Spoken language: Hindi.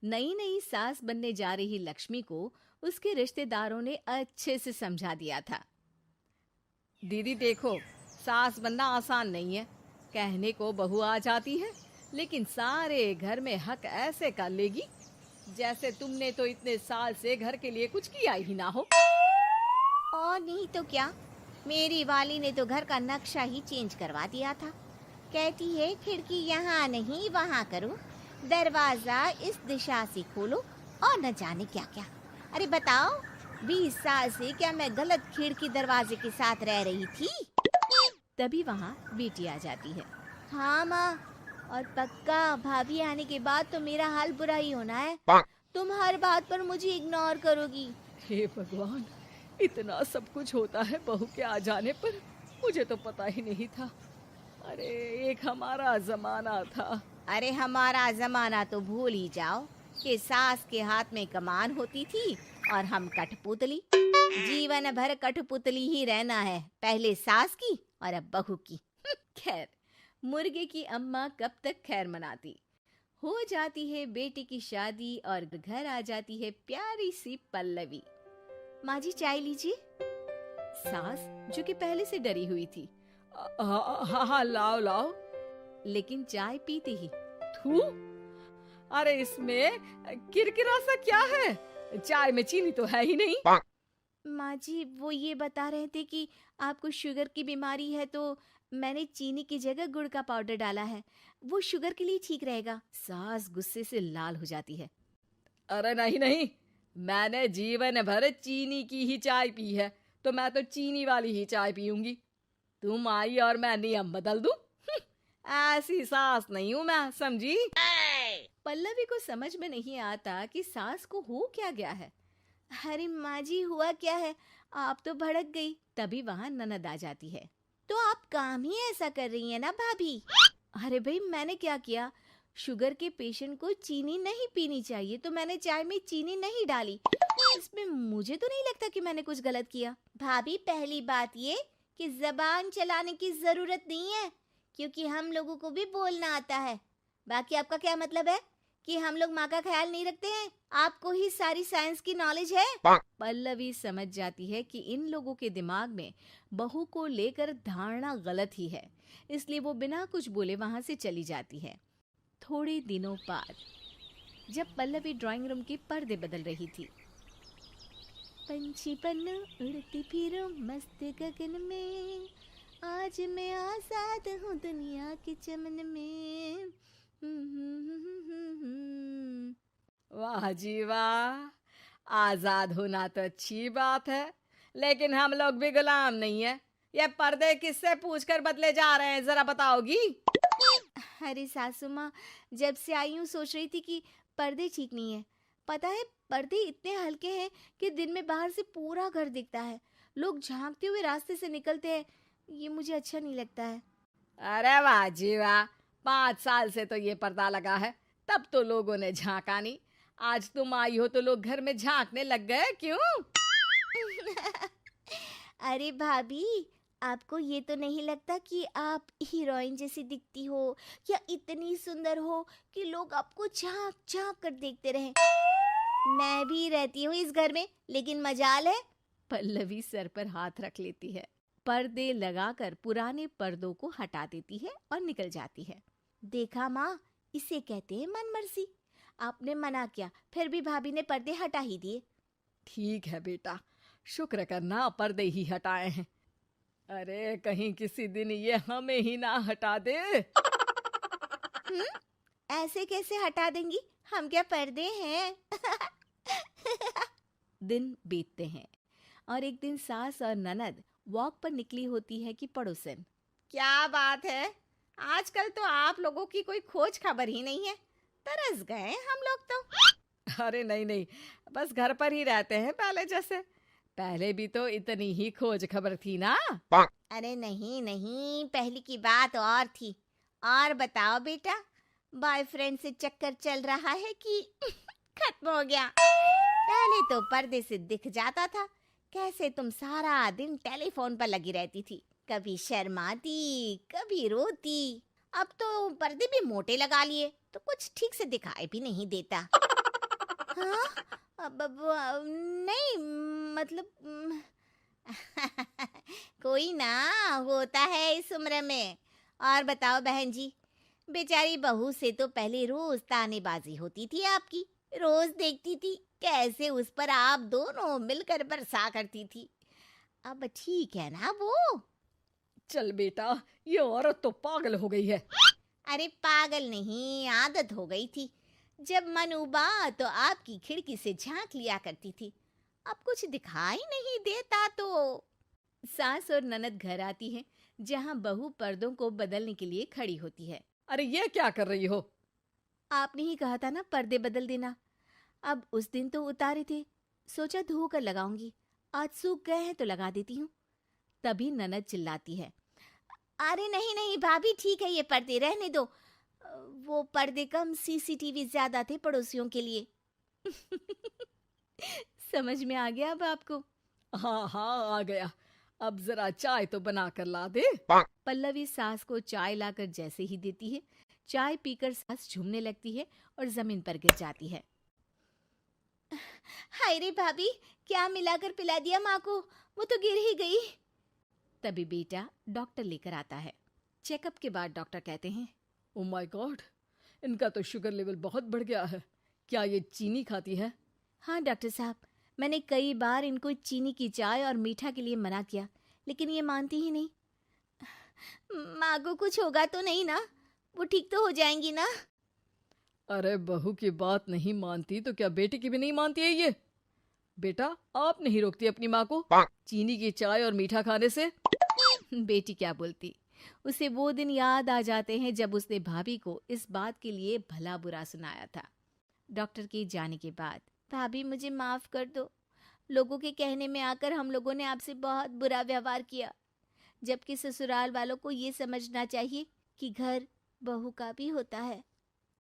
नई नई सास बनने जा रही लक्ष्मी को उसके रिश्तेदारों ने अच्छे से समझा दिया था। दीदी देखो, सास बनना आसान नहीं है। कहने को बहू आ जाती है, लेकिन सारे घर में हक ऐसे कर लेगी जैसे तुमने तो इतने साल से घर के लिए कुछ किया ही ना हो। और नहीं तो क्या, मेरी वाली ने तो घर का नक्शा ही चेंज करवा दिया था। कहती है खिड़की यहाँ नहीं वहाँ करो, दरवाजा इस दिशा से खोलो और न जाने क्या क्या। अरे बताओ, 20 साल से क्या मैं गलत खिड़की दरवाजे के साथ रह रही थी? तभी वहाँ बेटी आ जाती है। हाँ माँ, और पक्का भाभी आने के बाद तो मेरा हाल बुरा ही होना है। तुम हर बात पर मुझे इग्नोर करोगी। हे भगवान, इतना सब कुछ होता है बहू के आ जाने पर, मुझे तो पता ही नहीं था। अरे एक हमारा जमाना था। अरे हमारा जमाना तो भूल ही जाओ कि सास के हाथ में कमान होती थी और हम कठपुतली। जीवन भर कठपुतली ही रहना है, पहले सास की और अब बहू की। खैर, मुर्गे की अम्मा कब तक खैर मनाती। हो जाती है बेटी की शादी और घर आ जाती है प्यारी सी पल्लवी। माँ जी चाय लीजिए। सास जो कि पहले से डरी हुई थी, हाँ हाँ लाओ लाओ, लेकिन चाय पीते ही थू, अरे इसमें किरकिरा सा क्या है? चाय में चीनी तो है ही नहीं। माँ जी वो ये बता रहे थे कि आपको शुगर की बीमारी है, तो मैंने चीनी की जगह गुड़ का पाउडर डाला है, वो शुगर के लिए ठीक रहेगा। सास गुस्से से लाल हो जाती है। अरे नहीं नहीं, मैंने जीवन भर चीनी की ही चाय पी है, तो मैं तो चीनी वाली ही चाय पीऊंगी। तुम आई और मैं नियम बदल दूं? ऐसी सास नहीं हूं मैं, समझी? पल्लवी को समझ में नहीं आता कि सास को हो क्या गया है। अरे माँ जी हुआ क्या है, आप तो भड़क गई। तभी वहां ननद आ जाती है। तो आप काम ही ऐसा कर रही है ना भाभी? अरे भाई मैंने क्या किया? शुगर के पेशेंट को चीनी नहीं पीनी चाहिए, तो मैंने चाय में चीनी नहीं डाली। इसमें मुझे तो नहीं लगता कि मैंने कुछ गलत किया। भाभी पहली बात ये कि जबान चलाने की जरूरत नहीं है, क्योंकि हम लोगों को भी बोलना आता है। बाकी आपका क्या मतलब है कि हम लोग माँ का ख्याल नहीं रखते हैं? आपको ही सारी साइंस की नॉलेज है। पल्लवी समझ जाती है कि इन लोगों के दिमाग में बहू को लेकर धारणा गलत ही है, इसलिए वो बिना कुछ बोले वहां से चली जाती है। थोड़े दिनों बाद जब पल्लवी ड्राइंग रूम के पर्दे बदल रही थी, पंछी पन्नू उड़ती फिरूं मस्त गगन में, आज मैं आजाद हूँ दुनिया के चमन में। वाह जी वाह, आजाद होना तो अच्छी बात है, लेकिन हम लोग भी गुलाम नहीं है। ये पर्दे किससे पूछकर बदले जा रहे हैं, जरा बताओगी? अरे सासू माँ, जब से आई हूँ सोच रही थी कि पर्दे ठीक नहीं है। पता है, पर्दे इतने हल्के हैं कि दिन में बाहर से पूरा घर दिखता है, लोग झांकते हुए रास्ते से निकलते हैं। ये मुझे अच्छा नहीं लगता है। अरे वाह जी वाह, 5 साल से तो ये पर्दा लगा है, तब तो लोगों ने झांका नहीं। आज तुम आई हो तो लोग घर में झांकने लग गए, क्यों? अरे भाभी, आपको ये तो नहीं लगता कि आप हीरोइन जैसी दिखती हो, या इतनी सुंदर हो कि लोग आपको झांक झांक कर देखते रहें? मैं भी रहती हूँ इस घर में, लेकिन मजाल है। पल्लवी सर पर हाथ रख लेती है, पर्दे लगाकर पुराने पर्दों को हटा देती है और निकल जाती है। देखा माँ, इसे कहते हैं मनमर्जी। आपने मना किया, फिर भी भाभी ने पर्दे हटा ही दिए। ठीक है बेटा, शुक्र करना पर्दे ही हटाए हैं। अरे कहीं किसी दिन ये हमें ही ना हटा दे। ऐसे कैसे हटा देंगी, हम क्या पर्दे हैं? दिन बीतते हैं और एक दिन सास और ननद वॉक पर निकली होती है कि पड़ोसन, क्या बात है, आजकल तो आप लोगों की कोई खोज खबर ही नहीं है। तरस गए हम लोग तो। अरे नहीं नहीं, बस घर पर ही रहते हैं पहले जैसे। पहले भी तो इतनी ही खोज खबर थी ना। अरे नहीं नहीं, पहले की बात और थी। और बताओ बेटा, बॉयफ्रेंड से चक्कर चल रहा है कि खत्म हो गया? पहले तो पर्दे से दिख जाता था कैसे तुम सारा दिन टेलीफोन पर लगी रहती थी, कभी शर्माती कभी रोती। अब तो पर्दे भी मोटे लगा लिए तो कुछ ठीक से दिखाई भी नहीं देता। हाँ? नहीं, मतलब कोई ना, होता है इस उम्र में। और बताओ बहन जी, बेचारी बहू से तो पहले रोज तानेबाजी होती थी आपकी। रोज देखती थी कैसे उस पर आप दोनों मिलकर बरसा करती थी। अब ठीक है ना वो? चल बेटा, ये औरत तो पागल हो गई है। अरे पागल नहीं, आदत हो गई थी। जब मन उबा तो आपकी खिड़की से झांक लिया करती थी। अब कुछ दिखाई नहीं देता तो। सास और ननद घर आती है, जहां बहू पर्दों को बदलने के लिए खड़ी होती है। अरे ये क्या कर रही हो? आपने ही कहा था ना पर्दे बदल देना। अब उस दिन तो उतारे थे, सोचा धो कर लगाऊंगी। आज सूख गए हैं तो लगा देती हूँ। तभी ननद चिल्लाती है, अरे नहीं नहीं भाभी, ठीक है ये पर्दे रहने दो। वो पर्दे कम, सीसीटीवी ज्यादा थे पड़ोसियों के लिए। समझ में आ गया अब आपको? हाँ हाँ, आ गया। अब जरा चाय तो बना कर ला दे। पल्लवी सास को चाय लाकर जैसे ही देती है, चाय पीकर सास झूमने लगती है और जमीन पर गिर जाती है। हाय रे भाभी, क्या मिलाकर पिला दिया माँ को, वो तो गिर ही गई। तभी बेटा डॉक्टर लेकर आता है। चेकअप के बाद डॉक्टर कहते हैं, ओ माय गॉड, इनका तो शुगर लेवल बहुत बढ़ गया है। क्या ये चीनी खाती है? हाँ डॉक्टर साहब, मैंने कई बार इनको चीनी की चाय और मीठा के लिए मना किया, लेकिन ये मानती ही नहीं। माँ को कुछ होगा तो नहीं ना? वो ठीक तो हो जाएंगी ना? अरे बहू की बात नहीं मानती तो क्या बेटी की भी नहीं मानती है ये? बेटा, आप नहीं रोकती अपनी माँ को चीनी की चाय और मीठा खाने से? बेटी क्या बोलती, उसे वो दिन याद आ जाते हैं जब उसने भाभी को इस बात के लिए भला बुरा सुनाया था। डॉक्टर के जाने के बाद, भाभी मुझे माफ कर दो, लोगों के कहने में आकर हम लोगों ने आपसे बहुत बुरा व्यवहार किया, जबकि ससुराल वालों को ये समझना चाहिए कि घर बहू का भी होता है।